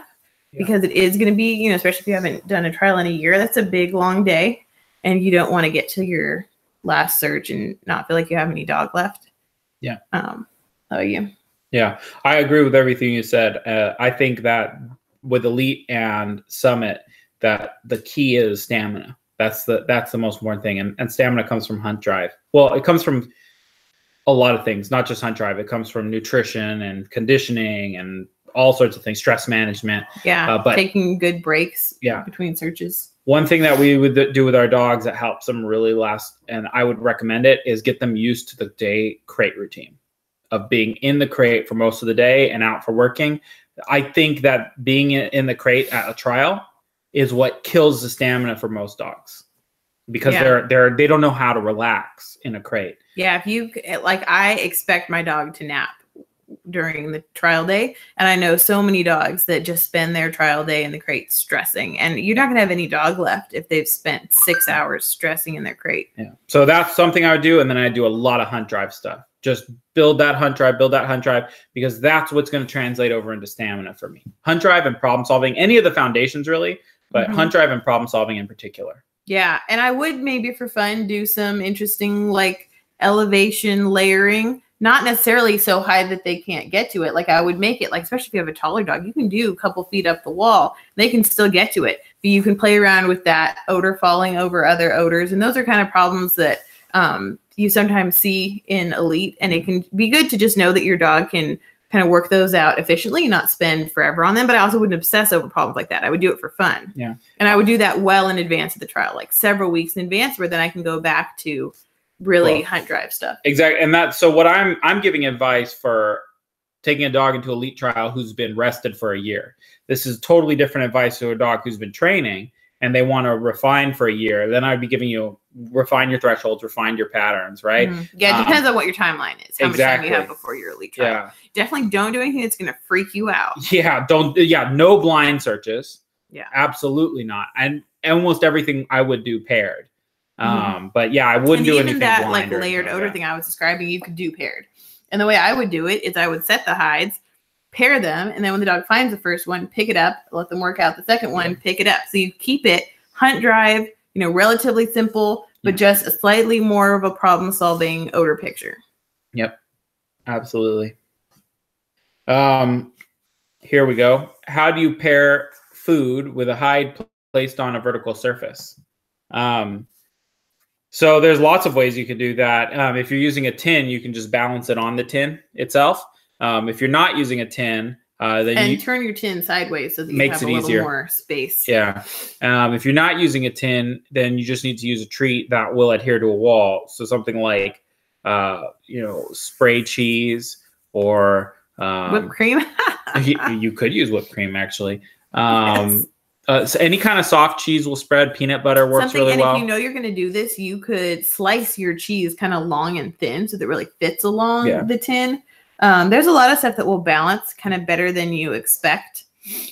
because it is going to be, you know, especially if you haven't done a trial in a year, that's a big, long day. And you don't want to get to your last search and not feel like you have any dog left. Yeah. How about you? Yeah, I agree with everything you said. I think that with elite and summit, that the key is stamina. That's the most important thing. And stamina comes from hunt drive. Well, it comes from a lot of things, not just hunt drive. It comes from nutrition and conditioning and all sorts of things, stress management. Yeah, but taking good breaks between searches. One thing that we would do with our dogs that helps them really last, and I would recommend it, is get them used to the day crate routine of being in the crate for most of the day and out for working. I think that being in the crate at a trial is what kills the stamina for most dogs because they don't know how to relax in a crate. Yeah, if you like, I expect my dog to nap during the trial day, and I know so many dogs that just spend their trial day in the crate stressing, and you're not gonna have any dog left if they've spent 6 hours stressing in their crate. Yeah, so that's something I would do, and then I do a lot of hunt drive stuff. Just build that hunt drive, because that's what's going to translate over into stamina for me. Hunt drive and problem solving, any of the foundations really, but hunt drive and problem solving in particular. Yeah, and I would maybe for fun do some interesting like elevation layering, not necessarily so high that they can't get to it. Like I would make it like, especially if you have a taller dog, you can do a couple feet up the wall. They can still get to it, but you can play around with that odor falling over other odors. And those are kind of problems that you sometimes see in elite, and it can be good to just know that your dog can kind of work those out efficiently, not spend forever on them. But I also wouldn't obsess over problems like that. I would do it for fun. Yeah. And I would do that well in advance of the trial, like several weeks in advance, where then I can go back to really hunt drive stuff. Exactly. And that's, so what I'm giving advice for taking a dog into elite trial who's been rested for a year. This is totally different advice to a dog who's been training and they want to refine for a year, then I'd be giving you refine your thresholds, refine your patterns, right? Yeah, it depends on what your timeline is, how much time you have before your elite trial. Yeah. Definitely don't do anything that's going to freak you out. Yeah, no blind searches. Yeah. Absolutely not. And almost everything I would do paired. But yeah, I wouldn't do anything that blind like layered odor thing I was describing, you could do paired. And the way I would do it is I would set the hides, pair them, and then when the dog finds the first one, pick it up, let them work out the second one, pick it up. So you keep it hunt drive, relatively simple, but just a slightly more of a problem-solving odor picture. Yep, absolutely. Here we go. How do you pair food with a hide placed on a vertical surface? So there's lots of ways you could do that. If you're using a tin, you can just balance it on the tin itself. If you're not using a tin, then you turn your tin sideways so that you have a little more space. Yeah. If you're not using a tin, then you just need to use a treat that will adhere to a wall. So something like, spray cheese or whipped cream. you could use whipped cream, actually. Yes. So any kind of soft cheese will spread. Peanut butter works really well. If you know you're going to do this, you could slice your cheese kind of long and thin so that it really fits along the tin. There's a lot of stuff that will balance kind of better than you expect.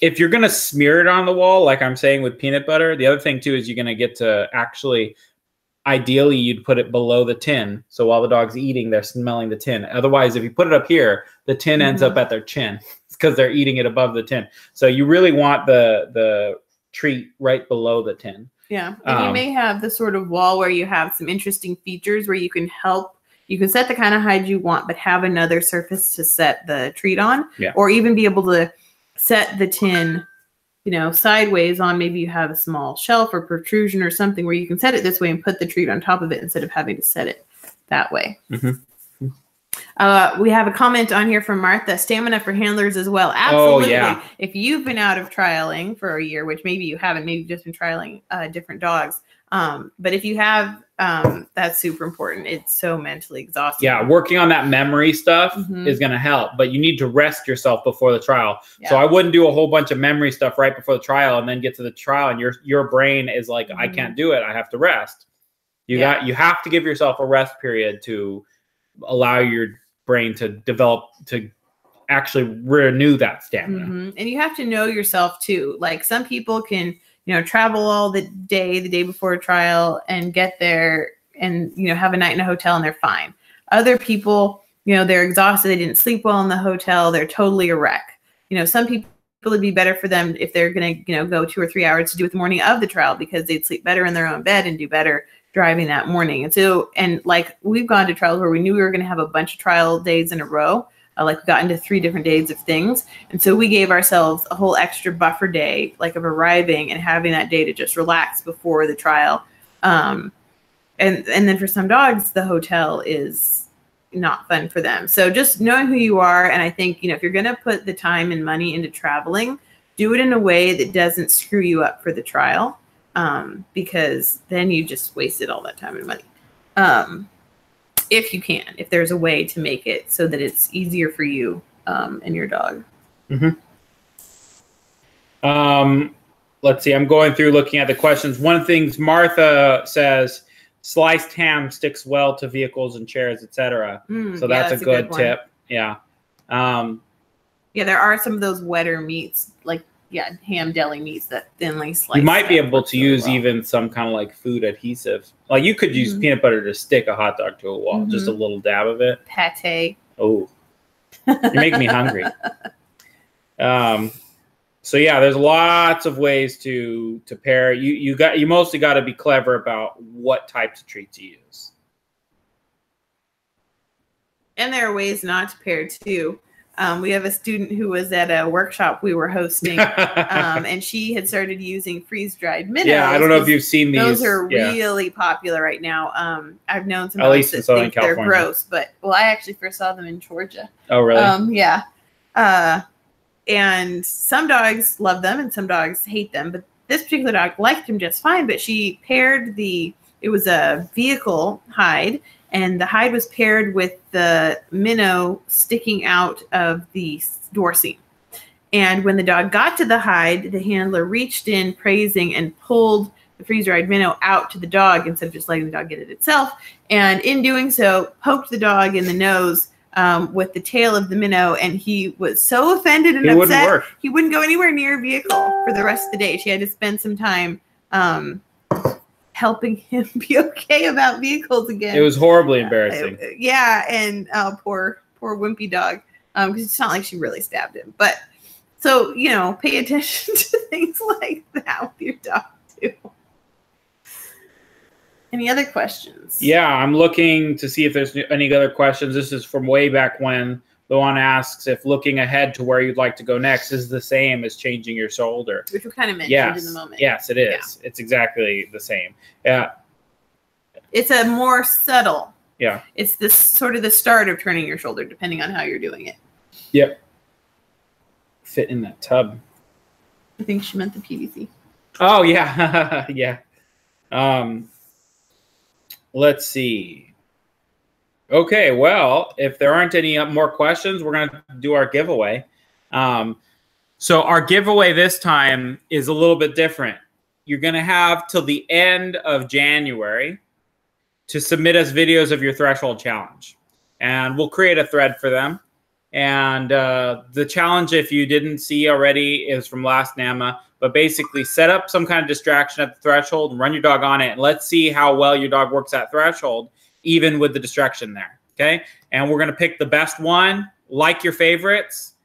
If you're going to smear it on the wall, like I'm saying with peanut butter, the other thing too is you're going to get to actually, ideally you'd put it below the tin. So while the dog's eating, they're smelling the tin. Otherwise, if you put it up here, the tin ends up at their chin. Because they're eating it above the tin. So you really want the treat right below the tin. Yeah. And you may have the sort of wall where you have some interesting features where you can set the kind of hide you want, but have another surface to set the treat on. Yeah. Or even be able to set the tin, sideways on. Maybe you have a small shelf or protrusion or something where you can set it this way and put the treat on top of it instead of having to set it that way. We have a comment on here from Martha. Stamina for handlers as well. Absolutely. Oh, yeah. If you've been out of trialing for a year, which maybe you haven't, maybe you've just been trialing different dogs. But if you have, that's super important. It's so mentally exhausting. Yeah, working on that memory stuff is going to help, but you need to rest yourself before the trial. Yeah. So I wouldn't do a whole bunch of memory stuff right before the trial and then get to the trial and your brain is like, I can't do it. I have to rest. You have to give yourself a rest period to allow your brain to develop, to actually renew that stamina. And you have to know yourself too. Like some people can, travel all the day before a trial and get there and, have a night in a hotel and they're fine. Other people, they're exhausted. They didn't sleep well in the hotel. They're totally a wreck. Some people, it'd be better for them if they're going to, go 2 or 3 hours to do it the morning of the trial because they'd sleep better in their own bed and do better driving that morning. And so, like we've gone to trials where we knew we were going to have a bunch of trial days in a row. Like we got into 3 different days of things. And so we gave ourselves a whole extra buffer day, like of arriving and having that day to just relax before the trial. And then for some dogs, the hotel is not fun for them. So just knowing who you are. And I think, if you're going to put the time and money into traveling, do it in a way that doesn't screw you up for the trial. Because then you just wasted all that time and money. If you can, if there's a way to make it so that it's easier for you and your dog. Let's see. I'm going through looking at the questions. One of the things Martha says, sliced ham sticks well to vehicles and chairs, etc. So that's a good tip. Yeah. There are some of those wetter meats, like ham deli meats that thinly sliced. You might be able to use even some kind of like food adhesive. Like you could use peanut butter to stick a hot dog to a wall, just a little dab of it. Pate. Oh, you make me hungry. So yeah, there's lots of ways to pair. You mostly got to be clever about what types of treats you use. And there are ways not to pair too. We have a student who was at a workshop we were hosting, and she had started using freeze-dried minnows. Yeah, I don't know if you've seen these. Those are really popular right now. I've known some folks that think they're gross, but I actually first saw them in Georgia. Oh, really? Yeah. And some dogs love them, and some dogs hate them. But this particular dog liked them just fine. But she paired it was a vehicle hide. And the hide was paired with the minnow sticking out of the door seam. And when the dog got to the hide, the handler reached in, praising, and pulled the freeze-dried minnow out to the dog instead of just letting the dog get it itself. And in doing so, poked the dog in the nose with the tail of the minnow, and he was so offended and upset, he wouldn't go anywhere near a vehicle for the rest of the day. She had to spend some time helping him be okay about vehicles again. It was horribly embarrassing. Yeah, and poor wimpy dog, because it's not like she really stabbed him. But so, you know, pay attention to things like that with your dog too. Any other questions? Yeah, I'm looking to see if there's any other questions. This is from way back when. The one asks if looking ahead to where you'd like to go next is the same as changing your shoulder. Which we kind of mentioned in the moment. Yes, it is. Yeah. It's exactly the same. Yeah. It's a more subtle. Yeah. It's this sort of the start of turning your shoulder, depending on how you're doing it. Yep. Fit in that tub. I think she meant the PVC. Oh, yeah. Yeah. Let's see. Okay, well, if there aren't any more questions, we're going to do our giveaway. So our giveaway this time is a little bit different. You're going to have till the end of January to submit us videos of your threshold challenge. And we'll create a thread for them. And the challenge, if you didn't see already, is from last NAMA. But basically, set up some kind of distraction at the threshold and run your dog on it. And let's see how well your dog works at threshold, even with the distraction there. Okay? And we're going to pick the best one, like your favorites.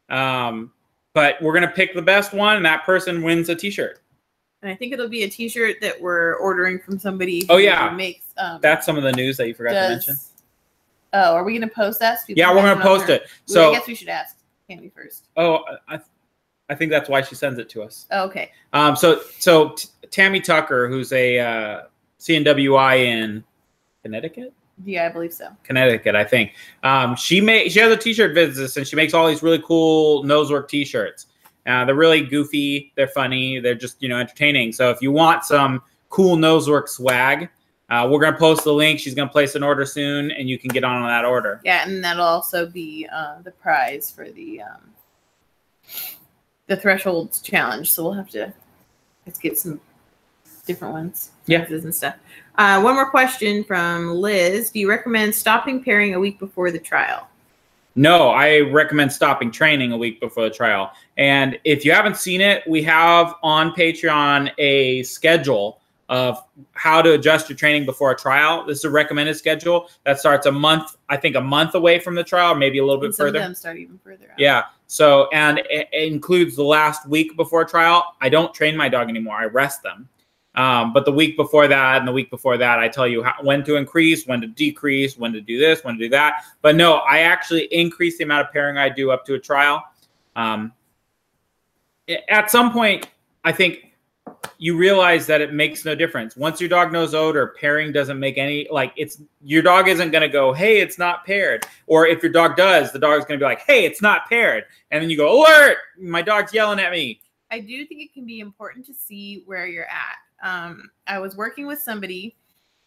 But we're going to pick the best one, and that person wins a T-shirt. And I think it'll be a T-shirt that we're ordering from somebody who makes. That's some of the news that you forgot to mention. Oh, are we going to post that? So yeah, we're going to post it. So I guess we should ask Tammy first. Oh, I think that's why she sends it to us. Oh, okay. So Tammy Tucker, who's a CNWI in Connecticut. Yeah, I believe so. Connecticut, I think. She has a T-shirt business, and she makes all these really cool nosework T-shirts. They're really goofy. They're funny. They're just entertaining. So if you want some cool nosework swag, we're going to post the link. She's going to place an order soon, and you can get on that order. Yeah, and that'll also be the prize for the thresholds challenge. So we'll have to get some different ones. Yeah. And stuff. One more question from Liz. Do you recommend stopping pairing a week before the trial? No, I recommend stopping training a week before the trial. And if you haven't seen it, we have on Patreon a schedule of how to adjust your training before a trial. This is a recommended schedule that starts a month away from the trial, maybe a little bit further. Some of them start even further out. Yeah. So, and it includes the last week before trial. I don't train my dog anymore. I rest them. But the week before that and the week before that, I tell you when to increase, when to decrease, when to do this, when to do that. But no, I actually increase the amount of pairing I do up to a trial. At some point, I think you realize that it makes no difference. Once your dog knows odor, pairing doesn't make any, your dog isn't going to go, hey, it's not paired. Or if your dog does, the dog's going to be like, hey, it's not paired. And then you go, alert, my dog's yelling at me. I do think it can be important to see where you're at. I was working with somebody,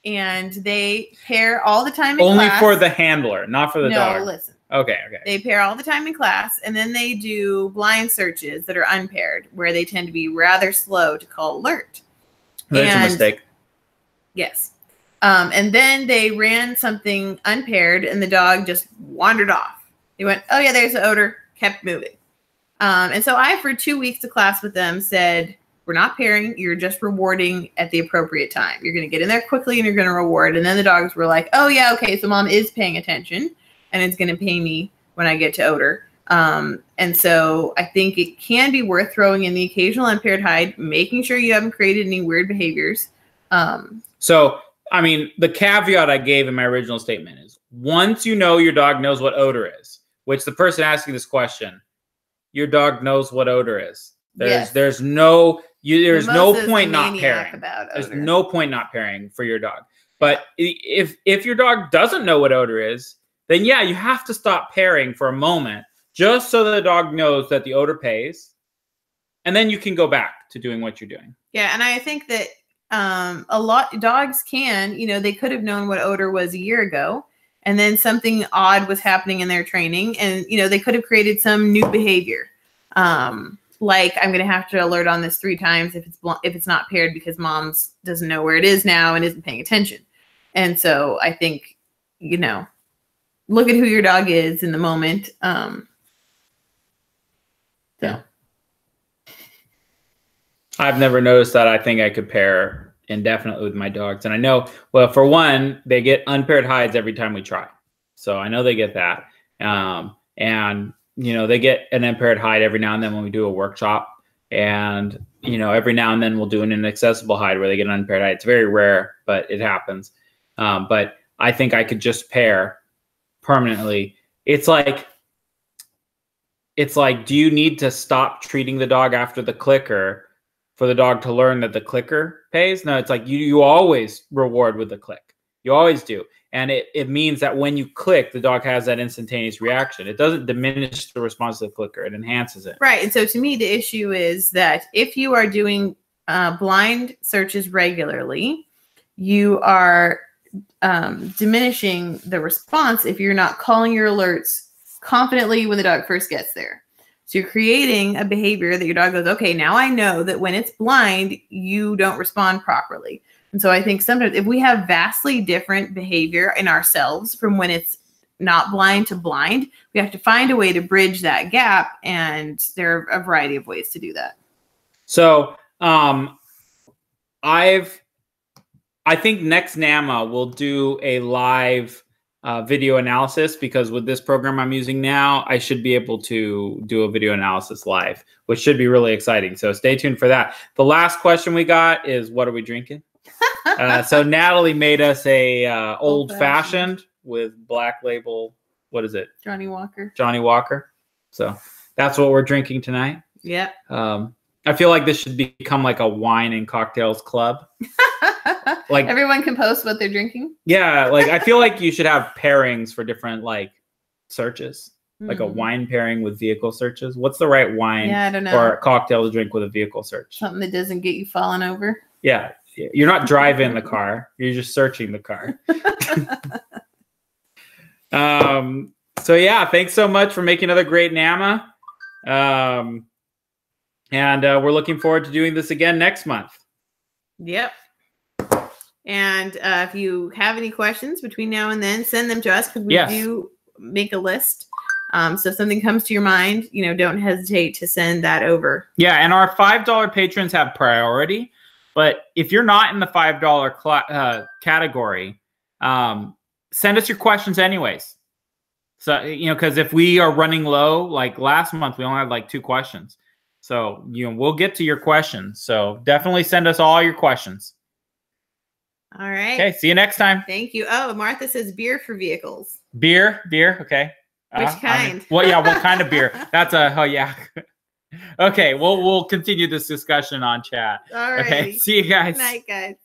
and they pair all the time in Only class. for the handler, not for the dog. No, listen. Okay. They pair all the time in class, and then they do blind searches that are unpaired, where they tend to be rather slow to call alert. That's a mistake. Yes. And then they ran something unpaired, and the dog just wandered off. They went, oh, yeah, there's the odor, kept moving. And so I, for 2 weeks of class with them, said, we're not pairing. You're just rewarding at the appropriate time. You're going to get in there quickly, and you're going to reward. And then the dogs were like, oh, yeah, okay, so mom is paying attention, and it's going to pay me when I get to odor. And so I think it can be worth throwing in the occasional unpaired hide, making sure you haven't created any weird behaviors. So, I mean, the caveat I gave in my original statement is once you know your dog knows what odor is, which the person asking this question, your dog knows what odor is. There's no point not pairing. There's no point not pairing for your dog. But if your dog doesn't know what odor is, then yeah, you have to stop pairing for a moment just so the dog knows that the odor pays. And then you can go back to doing what you're doing. Yeah, and I think that a lot dogs can, they could have known what odor was a year ago, and then something odd was happening in their training, and they could have created some new behavior. Like I'm going to have to alert on this 3 times if it's not paired because mom's doesn't know where it is now and isn't paying attention. And so I think, you know, look at who your dog is in the moment. Yeah. I've never noticed that. I think I could pair indefinitely with my dogs. And I know, well, for one, they get unpaired hides every time we try. So I know they get that. And, you know, they get an unpaired hide every now and then when we do a workshop. And, you know, every now and then we'll do an inaccessible hide where they get an unpaired hide. It's very rare, but it happens. But I think I could just pair permanently. It's like, do you need to stop treating the dog after the clicker for the dog to learn that the clicker pays? No, it's like you always reward with the click. You always do. And it means that when you click, the dog has that instantaneous reaction. It doesn't diminish the response to the clicker. It enhances it. Right. And so to me, the issue is that if you are doing blind searches regularly, you are diminishing the response if you're not calling your alerts confidently when the dog first gets there. So you're creating a behavior that your dog goes, okay, now I know that when it's blind, you don't respond properly. And so I think sometimes if we have vastly different behavior in ourselves from when it's not blind to blind, we have to find a way to bridge that gap. And there are a variety of ways to do that. So I think next NAMA will do a live video analysis, because with this program I'm using now, I should be able to do a video analysis live, which should be really exciting. So stay tuned for that. The last question we got is, what are we drinking? So Natalie made us a old fashioned with Black Label. What is it? Johnny Walker. Johnny Walker. So that's what we're drinking tonight. Yep. I feel like this should become like a wine and cocktails club. Like everyone can post what they're drinking. Yeah, like I feel like you should have pairings for different like searches, like a wine pairing with vehicle searches. What's the right wine or a cocktail to drink with a vehicle search? Something that doesn't get you falling over. Yeah, you're not driving the car; you're just searching the car. So yeah, thanks so much for making another great NAMA. And we're looking forward to doing this again next month. Yep. And if you have any questions between now and then, send them to us, because we do make a list. So if something comes to your mind, you know, don't hesitate to send that over. Yeah, and our $5 patrons have priority. But if you're not in the $5 category, send us your questions anyways. So, you know, because if we are running low, like last month, we only had like 2 questions. So, you know, we'll get to your questions. So definitely send us all your questions. All right. Okay. See you next time. Thank you. Oh, Martha says beer for vehicles. Beer. Okay. Which kind? Well, yeah. What kind of beer? That's oh yeah. Okay. We'll continue this discussion on chat. All right. Okay. See you guys. Good night, guys.